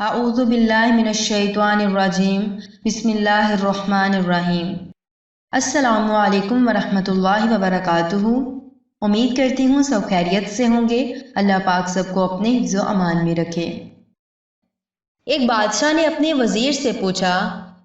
اعوذ باللہ من الشیطان الرجیم بسم اللہ الرحمن الرحیم۔ السلام علیکم ورحمۃ اللہ وبرکاتہ۔ امید کرتی ہوں سب خیریت سے ہوں گے۔ اللہ پاک سب کو اپنے حفظ و امان میں رکھے۔ ایک بادشاہ نے اپنے وزیر سے پوچھا،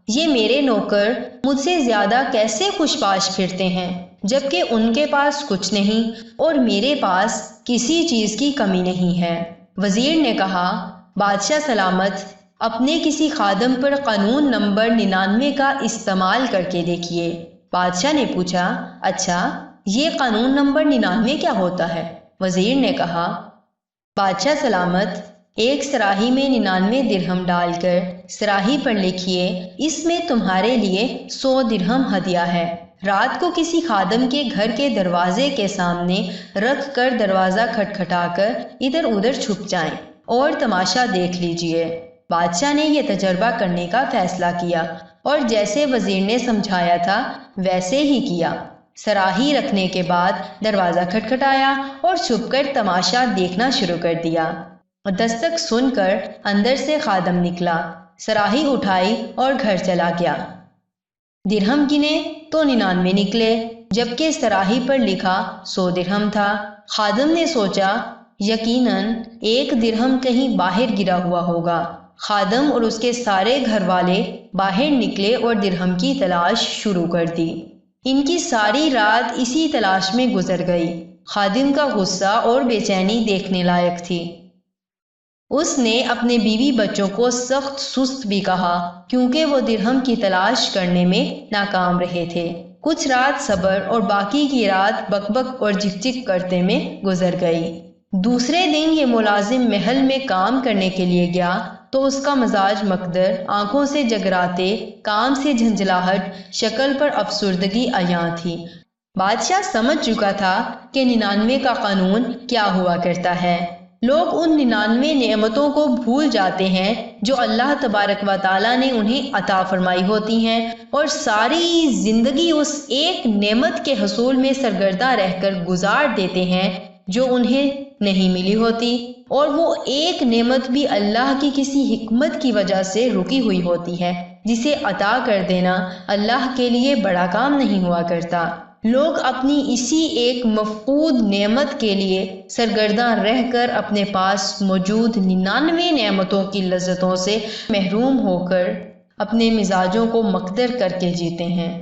یہ میرے نوکر مجھ سے زیادہ کیسے خوش پاش پھرتے ہیں جبکہ ان کے پاس کچھ نہیں اور میرے پاس کسی چیز کی کمی نہیں ہے؟ وزیر نے کہا، بادشاہ سلامت، اپنے کسی خادم پر قانون نمبر 99 کا استعمال کر کے دیکھیے۔ بادشاہ نے پوچھا، اچھا یہ قانون نمبر 99 کیا ہوتا ہے؟ وزیر نے کہا، بادشاہ سلامت، ایک سراہی میں 99 درہم ڈال کر سراہی پر لکھیے، اس میں تمہارے لیے 100 درہم ہدیہ ہے۔ رات کو کسی خادم کے گھر کے دروازے کے سامنے رکھ کر دروازہ کھٹکھٹا کر ادھر ادھر چھپ جائیں اور تماشا دیکھ لیجئے۔ بادشاہ نے یہ تجربہ کرنے کا فیصلہ کیا اور جیسے وزیر نے سمجھایا تھا ویسے ہی کیا۔ سراہی رکھنے کے بعد دروازہ کھٹکھٹایا اور چھپ کر تماشا دیکھنا شروع کر دیا۔ دستک سن کر اندر سے خادم نکلا، سراہی اٹھائی اور گھر چلا گیا۔ درہم گنے تو 99 نکلے جبکہ سراہی پر لکھا 100 درہم تھا۔ خادم نے سوچا، یقیناً 1 درہم کہیں باہر گرا ہوا ہوگا۔ خادم اور اس کے سارے گھر والے باہر نکلے اور درہم کی تلاش شروع کر دی۔ ان کی ساری رات اسی تلاش میں گزر گئی۔ خادم کا غصہ اور بے چینی دیکھنے لائق تھی۔ اس نے اپنے بیوی بچوں کو سخت سست بھی کہا کیونکہ وہ درہم کی تلاش کرنے میں ناکام رہے تھے۔ کچھ رات صبر اور باقی کی رات بک بک اور جھک جھک کرتے میں گزر گئی۔ دوسرے دن یہ ملازم محل میں کام کرنے کے لیے گیا تو اس کا مزاج مکدر، آنکھوں سے جگراتے، کام سے جھنجھلاہٹ، شکل پر افسردگی عیاں تھی۔ بادشاہ سمجھ چکا تھا کہ 99 کا قانون کیا ہوا کرتا ہے۔ لوگ ان 99 نعمتوں کو بھول جاتے ہیں جو اللہ تبارک و تعالیٰ نے انہیں عطا فرمائی ہوتی ہیں اور ساری زندگی اس ایک نعمت کے حصول میں سرگرداں رہ کر گزار دیتے ہیں جو انہیں نہیں ملی ہوتی، اور وہ ایک نعمت بھی اللہ کی کسی حکمت کی وجہ سے رکی ہوئی ہوتی ہے جسے عطا کر دینا اللہ کے لیے بڑا کام نہیں ہوا کرتا۔ لوگ اپنی اسی ایک مفقود نعمت کے لیے سرگرداں رہ کر اپنے پاس موجود 99 نعمتوں کی لذتوں سے محروم ہو کر اپنے مزاجوں کو مکدر کر کے جیتے ہیں۔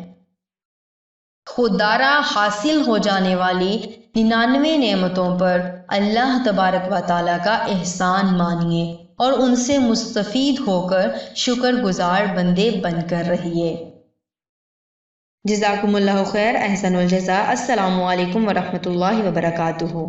خوددارا حاصل ہو جانے والی 99 نعمتوں پر اللہ تبارک و تعالیٰ کا احسان مانیے اور ان سے مستفید ہو کر شکر گزار بندے بن کر رہیے۔ جزاکم اللہ خیر، احسن الجزاء۔ السلام علیکم ورحمۃ اللہ وبرکاتہ۔